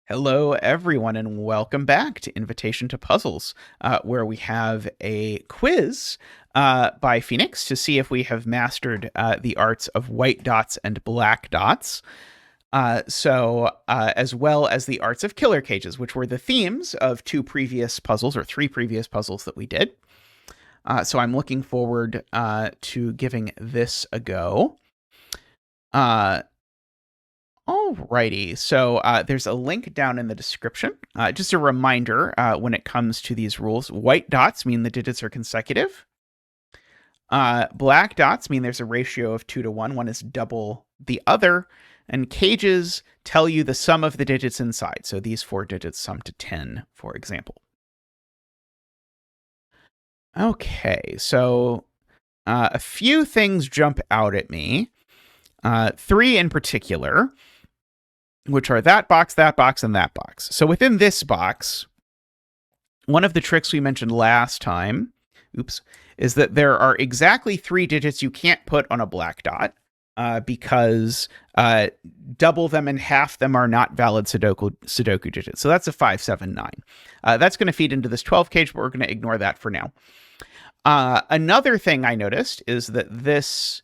Hello, everyone, and welcome back to Invitation to Puzzles, where we have a quiz by Phoenix to see if we have mastered the arts of white dots and black dots, as well as the arts of killer cages, which were the themes of three previous puzzles that we did. So I'm looking forward to giving this a go. Alrighty, so there's a link down in the description. Just a reminder, when it comes to these rules, white dots mean the digits are consecutive. Black dots mean there's a ratio of 2 to 1. One is double the other. And cages tell you the sum of the digits inside. So these 4 digits sum to 10, for example. Okay, so a few things jump out at me. 3 in particular, which are that box, and that box. So within this box, one of the tricks we mentioned last time, is that there are exactly 3 digits you can't put on a black dot because double them and half them are not valid Sudoku digits. So that's a 5, 7, 9. That's going to feed into this 12 cage, but we're going to ignore that for now. Another thing I noticed is that this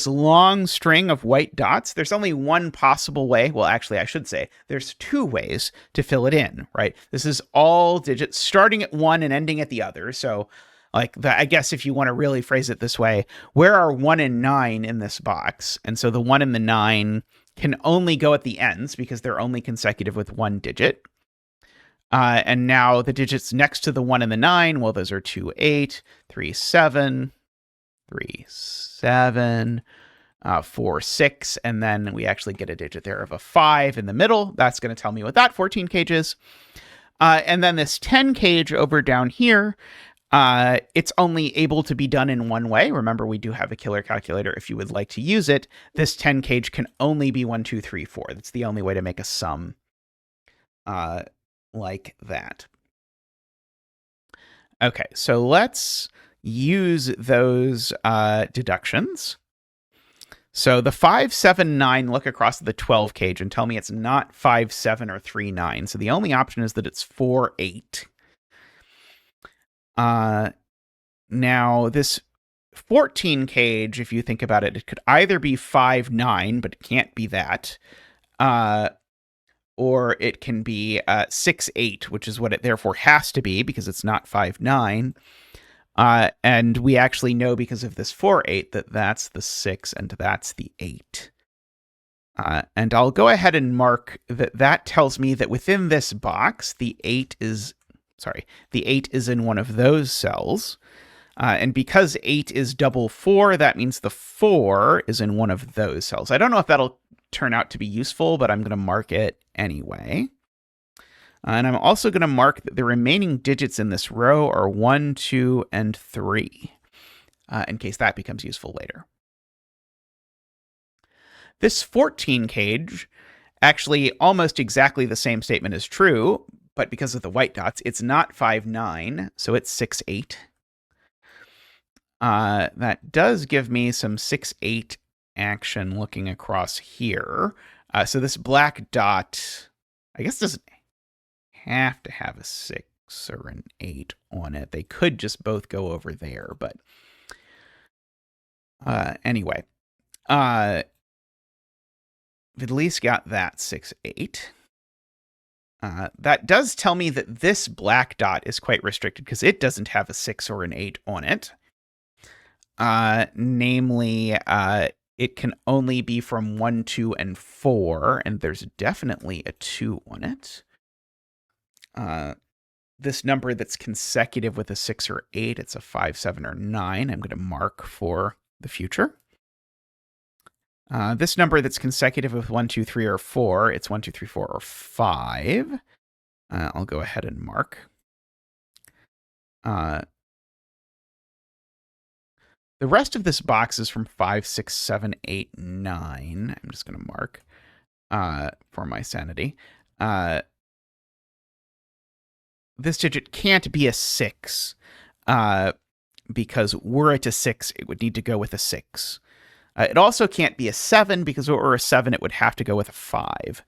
long string of white dots, there's only one possible way. Well, actually, I should say there's 2 ways to fill it in, right? This is all digits starting at 1 and ending at the other. So I guess if you want to really phrase it this way, where are 1 and 9 in this box? And so the 1 and the 9 can only go at the ends because they're only consecutive with 1 digit. And now the digits next to the 1 and the 9, well, those are 2, 8, 3, 7, 3, 7, 4, 6, and then we actually get a digit there of a 5 in the middle. That's going to tell me what that 14 cage is. And then this 10 cage over down here, it's only able to be done in one way. Remember, we do have a killer calculator if you would like to use it. This 10 cage can only be 1, 2, 3, 4. That's the only way to make a sum like that. Okay, so let's use those deductions. So the 5, 7, 9 look across the 12 cage and tell me it's not 5, 7, or 3, 9. So the only option is that it's 4, 8. Now this 14 cage, if you think about it, it could either be 5, 9, but it can't be that. Or it can be 6, 8, which is what it therefore has to be because it's not 5, 9. And we actually know because of this 4, 8 that that's the 6 and that's the 8. And I'll go ahead and mark that tells me that within this box, the 8 is in one of those cells. And because 8 is double 4, that means the 4 is in one of those cells. I don't know if that'll turn out to be useful, but I'm going to mark it anyway. And I'm also going to mark that the remaining digits in this row are 1, 2, and 3, in case that becomes useful later. This 14 cage, actually almost exactly the same statement is true, but because of the white dots, it's not 5, 9, so it's 6, 8. That does give me some 6, 8 action looking across here. So this black dot, I guess, doesn't have to have a 6 or an 8 on it. They could just both go over there, but anyway, we've at least got that 6, 8. That does tell me that this black dot is quite restricted because it doesn't have a 6 or an 8 on it. Namely, it can only be from 1, 2, and 4, and there's definitely a 2 on it. This number that's consecutive with a 6 or 8, it's a 5, 7, or 9. I'm going to mark for the future. This number that's consecutive with 1, 2, 3, or 4, it's 1, 2, 3, 4, or 5. I'll go ahead and mark. The rest of this box is from 5, 6, 7, 8, 9. I'm just going to mark for my sanity. This digit can't be a 6 because were it a 6, it would need to go with a 6. It also can't be a 7 because were it a 7, it would have to go with a 5.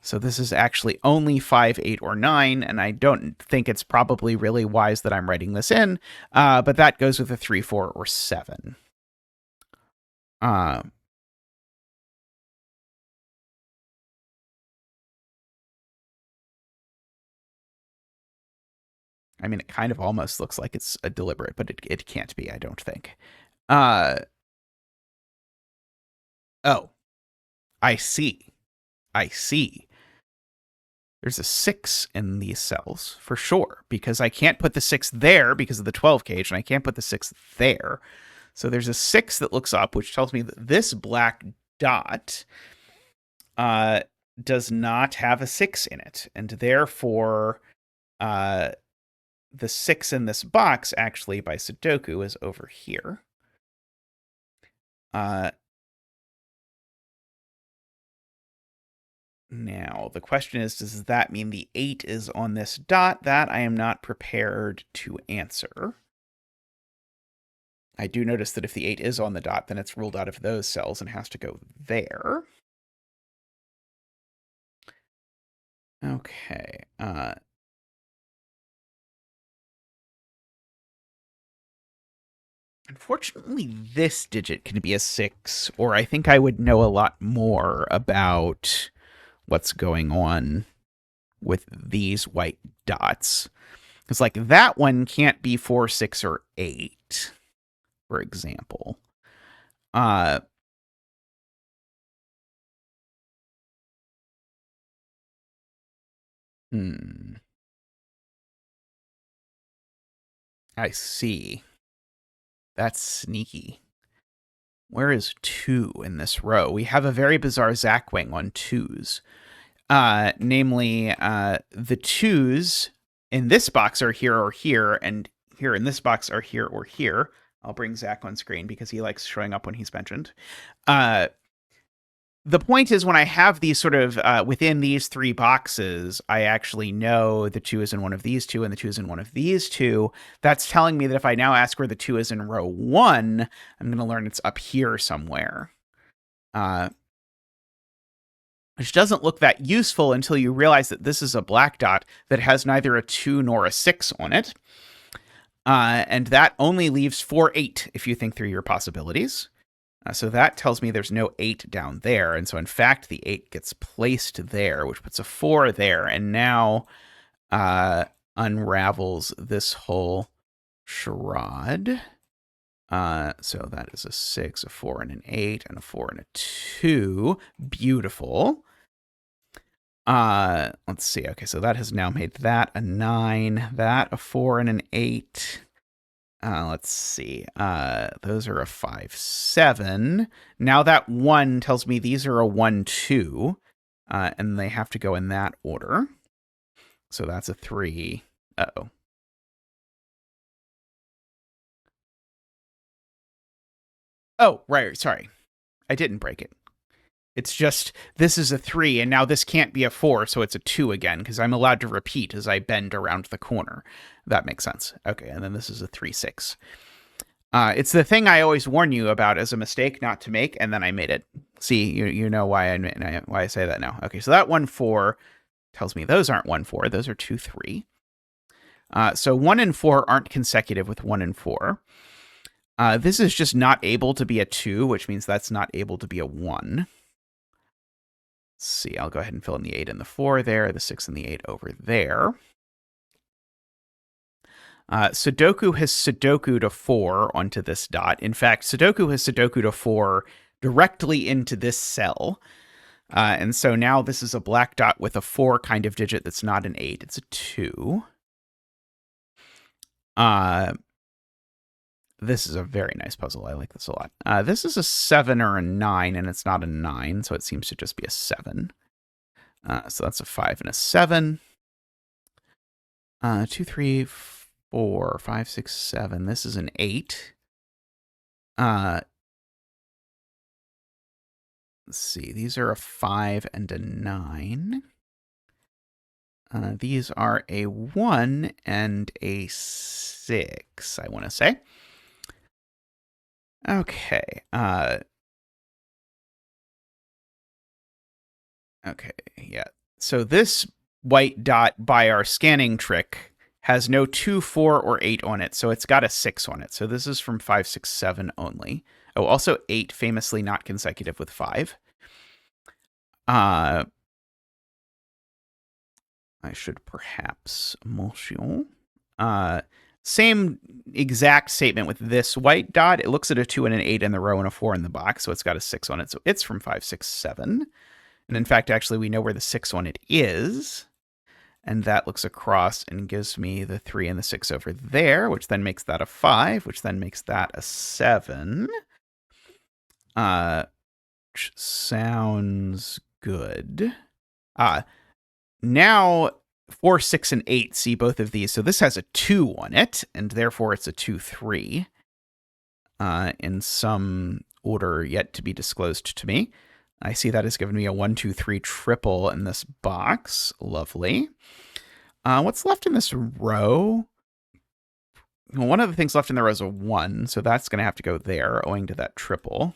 So this is actually only 5, 8, or 9, and I don't think it's probably really wise that I'm writing this in, but that goes with a 3, 4, or 7. I mean, it kind of almost looks like it's a deliberate, but it can't be, I don't think. Oh, I see. I see. There's a 6 in these cells for sure, because I can't put the 6 there because of the 12 cage, and I can't put the 6 there. So there's a 6 that looks up, which tells me that this black dot does not have a 6 in it, and therefore the 6 in this box, actually, by Sudoku, is over here. Now, the question is, does that mean the 8 is on this dot? That I am not prepared to answer. I do notice that if the 8 is on the dot, then it's ruled out of those cells and has to go there. Okay. Unfortunately, this digit can be a 6, or I think I would know a lot more about what's going on with these white dots. Because, like, that one can't be 4, 6, or 8, for example. I see. That's sneaky. Where is 2 in this row? We have a very bizarre Zackwing on 2s. Namely, the 2s in this box are here or here, and here in this box are here or here. I'll bring Zach on screen because he likes showing up when he's mentioned. The point is, when I have these sort of within these 3 boxes, I actually know the 2 is in one of these 2 and the 2 is in one of these 2. That's telling me that if I now ask where the 2 is in row 1, I'm going to learn it's up here somewhere. Which doesn't look that useful until you realize that this is a black dot that has neither a 2 nor a 6 on it. And that only leaves 4, 8 if you think through your possibilities. So that tells me there's no 8 down there. And so, in fact, the 8 gets placed there, which puts a 4 there, and now unravels this whole charade. So that is a 6, a 4, and an 8, and a 4 and a 2. Beautiful. Let's see. Okay, so that has now made that a 9, that a 4 and an 8. Let's see. Those are a 5, 7. Now that 1 tells me these are a 1, 2, and they have to go in that order. So that's a 3. Uh-oh. Oh, right. Sorry. I didn't break it. It's just, this is a 3, and now this can't be a 4, so it's a 2 again, because I'm allowed to repeat as I bend around the corner. That makes sense. Okay, and then this is a 3, 6. It's the thing I always warn you about as a mistake not to make, and then I made it. See, you know why I say that now. Okay, so that 1, 4 tells me those aren't 1, 4. Those are 2, 3. So 1 and 4 aren't consecutive with 1 and 4. This is just not able to be a 2, which means that's not able to be a 1. Let's see, I'll go ahead and fill in the 8 and the 4 there, the 6 and the 8 over there. Sudoku has Sudoku'd a 4 onto this dot. In fact, Sudoku has Sudoku'd a 4 directly into this cell. And so now this is a black dot with a 4 kind of digit that's not an 8. It's a 2. This is a very nice puzzle. I like this a lot. This is a 7 or a 9, and it's not a 9, so it seems to just be a 7. So that's a 5 and a 7. 2, 3, 4, 5, 6, 7. This is an 8. Let's see. These are a 5 and a 9. These are a 1 and a 6, I want to say. Okay. Okay, yeah. So this white dot by our scanning trick has no 2, 4, or 8 on it, so it's got a 6 on it. So this is from 5, 6, 7 only. Oh, also 8, famously not consecutive with 5. I should perhaps mention. Same exact statement with this white dot. It looks at a 2 and an 8 in the row and a 4 in the box, so it's got a 6 on it. So it's from 5, 6, 7. And in fact, actually, we know where the 6 on it is. And that looks across and gives me the 3 and the 6 over there, which then makes that a 5, which then makes that a 7. Which sounds good. Now 4, 6, and 8 see both of these. So this has a 2 on it, and therefore it's a 2, 3. In some order yet to be disclosed to me. I see that has given me a 1, 2, 3 triple in this box. Lovely. What's left in this row? Well, one of the things left in the row is a 1, so that's going to have to go there, owing to that triple.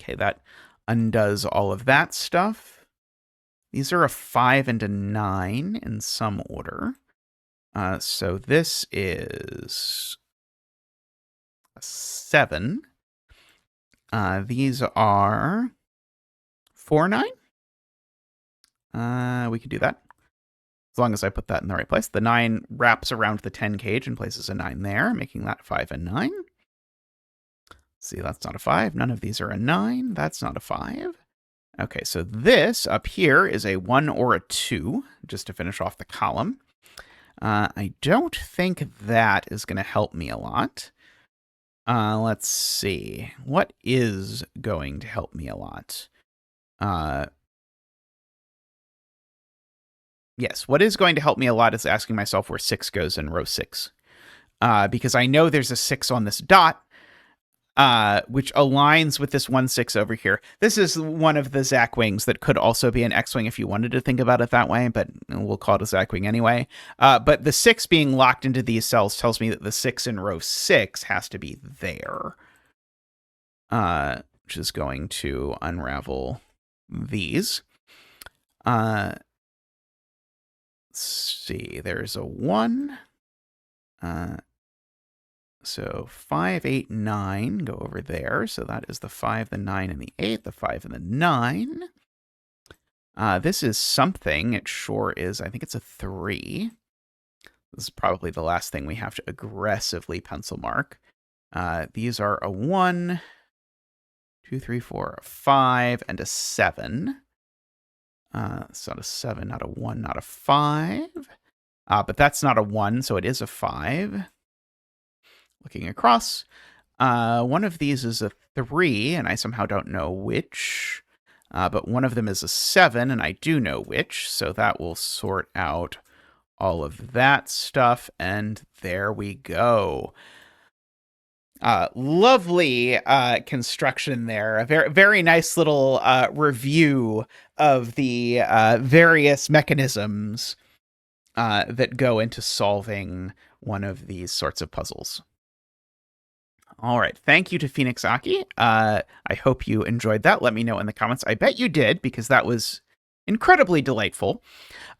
Okay, that undoes all of that stuff. These are a 5 and a 9 in some order. So this is a 7. These are 4, 9. We can do that. As long as I put that in the right place. The 9 wraps around the 10 cage and places a 9 there, making that 5 and 9. See, that's not a 5. None of these are a 9. That's not a 5. Okay, so this up here is a 1 or a 2, just to finish off the column. I don't think that is going to help me a lot. Let's see. What is going to help me a lot? Yes, what is going to help me a lot is asking myself where 6 goes in row 6. Because I know there's a 6 on this dot, which aligns with this 1, 6 over here. This is one of the Zac wings that could also be an X-wing if you wanted to think about it that way, but we'll call it a Zac wing anyway. But the 6 being locked into these cells tells me that the 6 in row 6 has to be there, which is going to unravel these. Let's see, there's a 1. So 5, 8, 9 go over there. So that is the 5, the 9, and the 8, the 5 and the 9. This is something. It sure is. I think it's a 3. This is probably the last thing we have to aggressively pencil mark. These are a 1, 2, 3, 4, a 5, and a 7. It's not a 7, not a 1, not a 5. But that's not a 1, so it is a 5. Looking across, one of these is a 3, and I somehow don't know which. But one of them is a 7, and I do know which, so that will sort out all of that stuff, and there we go. Lovely construction there. A very, very nice little review of the various mechanisms that go into solving one of these sorts of puzzles. All right. Thank you to PhoenixAki. I hope you enjoyed that. Let me know in the comments. I bet you did, because that was incredibly delightful.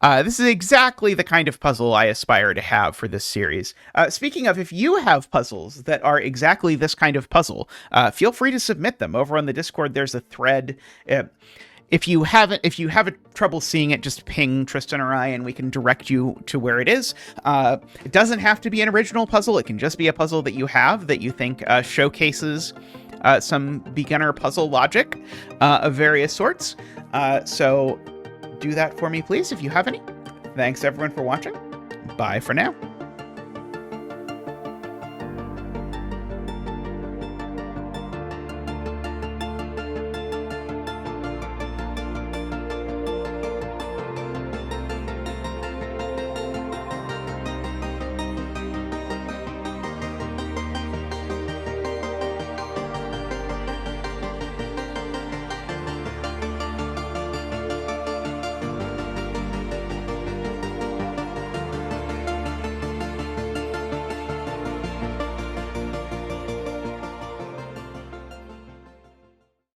This is exactly the kind of puzzle I aspire to have for this series. Speaking of, if you have puzzles that are exactly this kind of puzzle, feel free to submit them. Over on the Discord, there's a thread. If you have trouble seeing it, just ping Tristan or I, and we can direct you to where it is. It doesn't have to be an original puzzle. It can just be a puzzle that you have that you think showcases some beginner puzzle logic of various sorts. So do that for me, please, if you have any. Thanks, everyone, for watching. Bye for now.